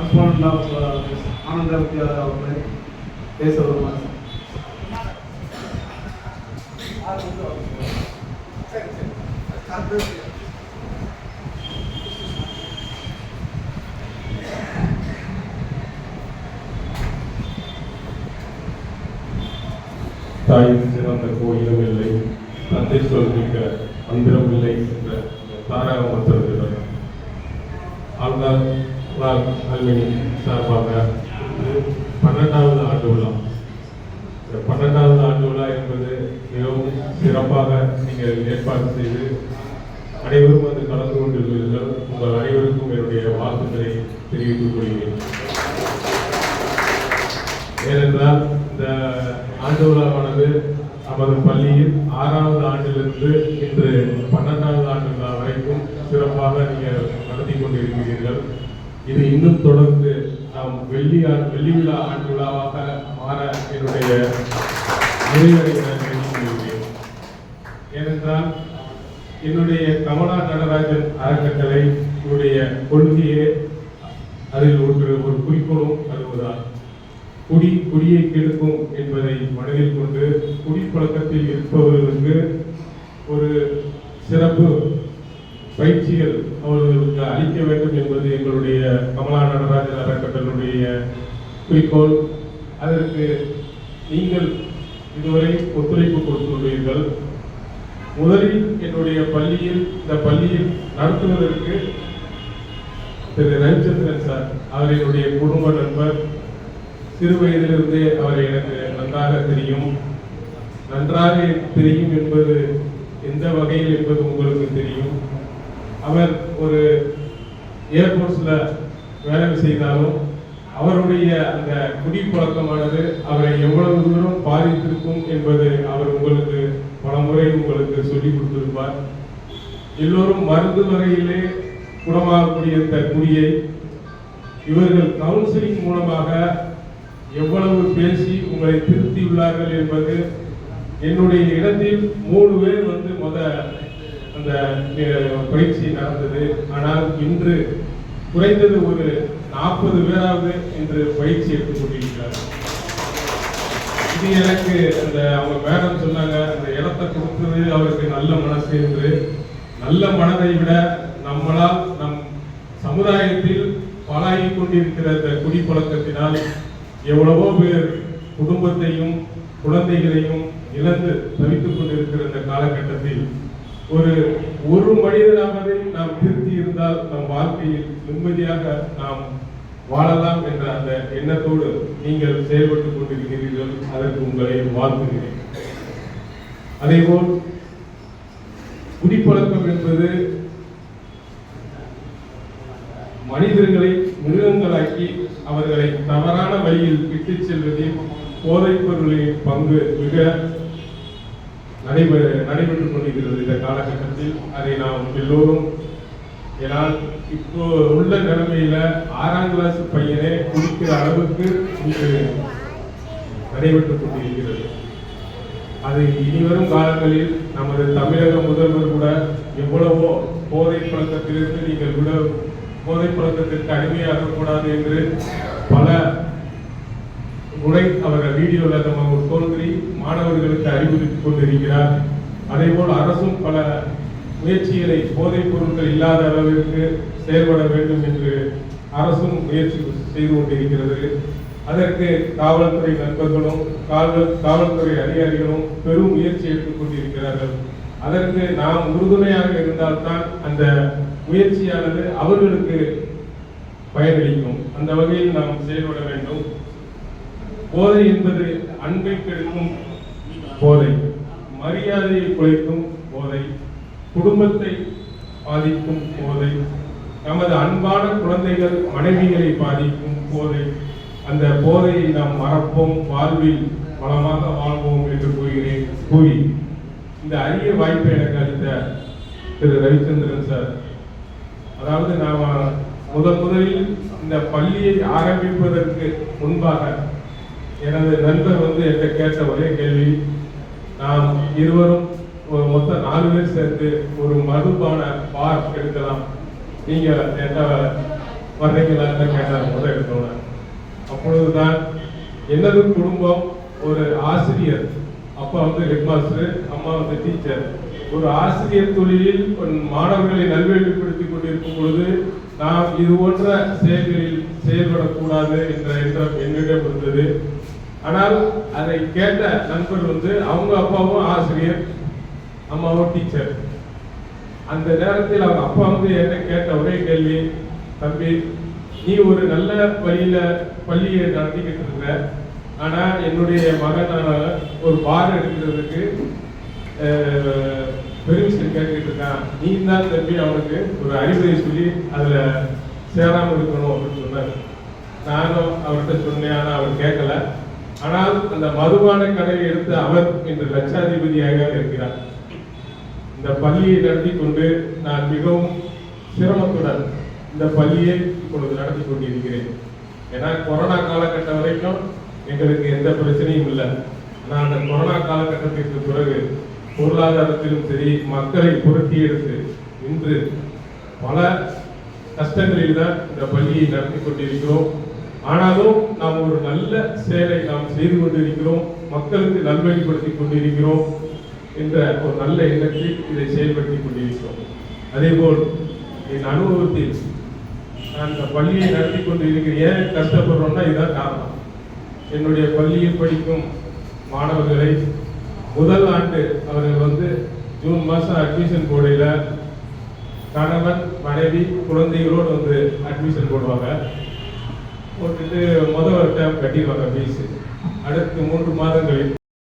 correspondent of Ananda Vidyalaya அவர்களை பேச வருவார். தாயின் சிறந்த கோயிலும் இல்லை, தந்தை சொல்மிக்க மந்திரம் இல்லை என்ற தாரக மந்திரத்துடன் ஆழ்வார் அல்மினி சார்பாக 12வது ஆண்டு விழா. இந்த 12வது ஆண்டு விழா என்பது மிகவும் சிறப்பாக நீங்கள் ஏற்பாடு செய்து அனைவரும் வந்து கலந்து கொண்டிருக்கிறீர்கள். உங்கள் அனைவருக்கும் என்னுடைய வாழ்த்துக்களை தெரிவித்துக் கொள்கிறேன். ஏனென்றால் இந்த ஆண்டு விழாவானது நமது பள்ளியில் 6வது ஆண்டிலிருந்து இன்று 12வது ஆண்டு விழா வரைக்கும் சிறப்பாக நீங்கள் நடத்தி கொண்டிருக்கிறீர்கள். இது இன்னும் தொடர்ந்து நாம் வெள்ளி விழா ஆண்டு விழாவாக மாற என்னுடைய நிறைவடைகளை வேண்டிக் ஏனென்றால் என்னுடைய கமலா நடராஜன் அறக்கட்டளை கொள்கையே அதில் ஒரு குறிக்கோளும் அதுதான் குடியை கெடுக்கும் என்பதை மனதில் கொண்டு குடிப்பழக்கத்தில் இருப்பவர்களுக்கு ஒரு சிறப்பு பயிற்சிகள் அவர்களுக்கு அளிக்க வேண்டும் என்பது எங்களுடைய கமலா நடராஜன் அறக்கட்டளையுடைய குறிக்கோள். அதற்கு நீங்கள் இதுவரை ஒத்துழைப்பு கொடுத்துள்ளீர்கள். முதலில் என்னுடைய இந்த பள்ளியில் நடத்துவதற்கு திரு ரவிச்சந்திரன் சார் அவர் என்னுடைய குடும்ப நண்பர். சிறு வயதிலிருந்தே அவர் எனக்கு நன்றாக தெரியும் என்பது எந்த வகையில் என்பது உங்களுக்கு தெரியும். அவர் ஒரு ஏர்போர்ட்ஸ்ல வேலை செய்தாலும் அவருடைய அந்த குடிப்பழக்கமானது அவரை எவ்வளவு தூரம் பாதித்திருக்கும் என்பது அவர் உங்களுக்கு பல முறை உங்களுக்கு சொல்லிக் கொடுத்திருப்பார். எல்லோரும் மருந்து வகையிலே குணமாகக்கூடிய இந்த குடியை இவர்கள் கவுன்சிலிங் மூலமாக எவ்வளவு பேசி உங்களை திருத்தியுள்ளார்கள் என்பது என்னுடைய இடத்தில் 3 பேர் வந்து அந்த பயிற்சி நடந்தது. ஆனால் இன்று குறைந்தது ஒரு 40 பேராவது இன்று பயிற்சி எடுத்துக் கொண்டிருக்கிறார்கள். இது எனக்கு அவங்க மேடம் சொன்னாங்க, அந்த இடத்தை கொடுத்தது அவருக்கு நல்ல மனசு என்று. நல்ல மனதை விட நம்மளால் நம் சமுதாயத்தில் பழகி கொண்டிருக்கிற இந்த குடிப்பழக்கத்தினால் எவ்வளவோ பேர் குடும்பத்தையும் குழந்தைகளையும் இழந்து தவித்துக் கொண்டிருக்கிற இந்த காலகட்டத்தில் ஒரு மனிதனாவதை நாம் திருத்தி இருந்தால் நம் வாழ்க்கையில் நிம்மதியாக நாம் வாழலாம் என்ற அந்த எண்ணத்தோடு நீங்கள் செயல்பட்டுக் கொண்டிருக்கிறீர்கள். அதற்கு உங்களை வாழ்த்துகிறேன். அதேபோல் குடிப்பழக்கம் என்பது மனிதர்களை மிருகங்களாக்கி அவர்களை தவறான வழியில் விட்டுச் செல்வதில் போதைப் பொருளின் பங்கு மிக நடைபெற்றுக் கொண்டிருக்கிறது இந்த காலகட்டத்தில். அதை நாம் எல்லோரும் இப்போ உள்ள நிலைமையில 6ஆம் கிளாஸ் பையனே குடிக்கிற அளவுக்கு நடைபெற்றுக் கொண்டிருக்கிறது. அது இனிவரும் காலங்களில் நமது தமிழக முதல்வர் கூட எவ்வளவோ போதை பழக்கத்திலிருந்து நீங்கள் போதை பழக்கத்திற்கு அடிமையாக கூடாது என்று பல முறை அவர்கள் வீடியோவில் நம்ம தோன்றி மாணவர்களுக்கு அறிவுறுத்திக் கொண்டிருக்கிறார். அதேபோல் அரசும் பல முயற்சிகளை போதைப் பொருட்கள் இல்லாத அளவிற்கு செயல்பட வேண்டும் என்று அரசும் முயற்சி செய்து கொண்டிருக்கிறது. அதற்கு காவல்துறை நண்பர்களும் காவல்துறை அதிகாரிகளும் பெரும் முயற்சி எடுத்துக் கொண்டிருக்கிறார்கள். அதற்கு நாம் உறுதுணையாக இருந்தால்தான் அந்த முயற்சியானது அவர்களுக்கு பயனளிக்கும். அந்த வகையில் நாம் செயல்பட வேண்டும். போதை என்பது அன்பை கெடுக்கும் போதை, மரியாதையை குலைக்கும் போதை, குடும்பத்தை பாதிக்கும் போதை, நமது அன்பான குழந்தைகள் மனைவிகளை பாதிக்கும் போதை. அந்த போதையை நாம் மறப்போம், வாழ்வில் வளமாக வாழ்வோம் என்று கூறி இந்த அரிய வாய்ப்பை எனக்கு அளித்த திரு ரவிச்சந்திரன் சார், அதாவது நாம் முதலில் இந்த பள்ளியை ஆரம்பிப்பதற்கு முன்பாக எனது நண்பர் என்கிட்ட கேட்ட ஒரே கேள்வி, நாம் இருவரும் மொத்தம் 4 பேர் சேர்ந்து ஒரு மதுபான பார் எடுக்கலாம், நீங்க வர்றீங்களான்னு கேட்டார் முதல் எடுத்தோன்னே. அப்பொழுதுதான் எனது குடும்பம் ஒரு ஆசிரியர், அப்பா வந்து ஹெட் மாஸ்டர், அம்மா வந்து டீச்சர். ஒரு ஆசிரியர் தொழிலில் மாணவர்களை நல்வழிப்படுத்திக் கொண்டிருக்கும் பொழுது நாம் இது போன்ற செயல்களில் செயல்படக்கூடாது என்ற எண்ணம் என்னிடம் இருந்தது. ஆனால் அதை கேட்ட நண்பர் வந்து அவங்க அப்பாவும் ஆசிரியர், அம்மாவும் டீச்சர். அந்த நேரத்தில் அவங்க அப்பா வந்து என்ன கேட்ட ஒரே கேள்வி, தம்பி நீ ஒரு நல்ல வழியில பள்ளியை நடத்திக்கிட்டு இருக்க, ஆனா என்னுடைய மகனான ஒரு பார் எடுக்கிறதுக்கு பெர்மிஷன் கேட்டுக்கிட்டு இருக்கான், நீ தான் தம்பி அவனுக்கு ஒரு அறிவுரை சொல்லி அதுல சேராமல் இருக்கணும் அப்படின்னு சொன்னார். நானும் அவர்கிட்ட சொன்னேன், ஆனா அவர் கேட்கல. ஆனால் அந்த மதுபான கடையை எடுத்து அவர் இன்று லட்சாதிபதியாக இருக்கிறார். இந்த பள்ளியை நடத்தி கொண்டு நான் மிகவும் சிரமத்துடன் இந்த பள்ளியை இப்பொழுது நடத்தி கொண்டிருக்கிறேன். ஏன்னா கொரோனா காலகட்டம் வரைக்கும் எங்களுக்கு எந்த பிரச்சனையும் இல்லை. ஆனால் அந்த கொரோனா காலகட்டத்திற்கு பிறகு பொருளாதாரத்திலும் சரி மக்களை புரட்டி எடுத்து இன்று பல கஷ்டங்களில் தான் இந்த பள்ளியை நடத்தி கொண்டிருக்கிறோம். ஆனாலும் நாம் ஒரு நல்ல செயலை நாம் செய்து கொண்டிருக்கிறோம், மக்களுக்கு நல்வழிப்படுத்தி கொண்டிருக்கிறோம் என்ற ஒரு நல்ல எண்ணத்தில் இதை செயல்படுத்தி கொண்டிருக்கிறோம். அதேபோல் என் அனுபவத்தில் நான் இந்த பள்ளியை நடத்தி கொண்டிருக்கிறேன். ஏன் கஷ்டப்படுறோம்னா இதுதான் காரணம். என்னுடைய பள்ளியில் படிக்கும் மாணவர்களை முதல் ஆண்டு அவர்கள் வந்து ஜூன் மாதம் அட்மிஷன் போடையில கணவன் மனைவி குழந்தைகளோடு வந்து அட்மிஷன் போடுவாங்க. போட்டுட்டு முதல் டேம் கட்டிடுவாங்க ஃபீஸு. அடுத்து 3 மாதங்களில்